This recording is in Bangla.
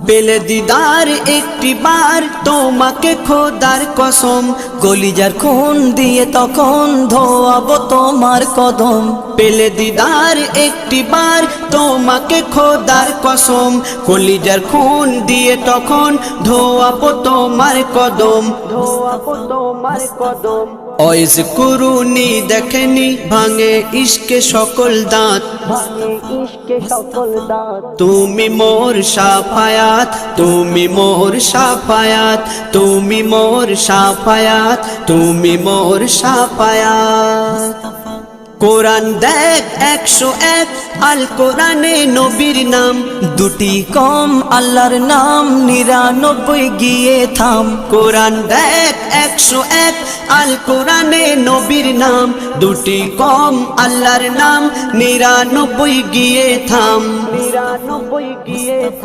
পেলে দিদার একটি বার তোমাকে খোদার কসম, কলিজার খুন দিয়ে তখন ধোয়াবো তোমার কদম। পেলে দিদার একটি বার তোমাকে খোদার কসম, কলিজার খুন দিয়ে তখন ধোয়াবো তোমার কদম, ধোয়াবো তোমার কদম। ওয়াইজ কুরুনি দেখেনি ভাঙে ইশকে সকল দাঁত, তুমি মোর শাফায়াত, তুমি মোর শাফায়াত, তুমি মোর শাফায়াত, তুমি মোর শাফায়াত। কোরআন দেখ 101 আল কোরআনে নবীর নাম, দুটি কম আল্লাহর নাম 99 গিয়ে থাম। কোরআন দেখ 101 আল কোরআনে নবীর নাম, দুটি কম আল্লাহর নাম 99 গিয়ে থাম, 99 গিয়ে থাম।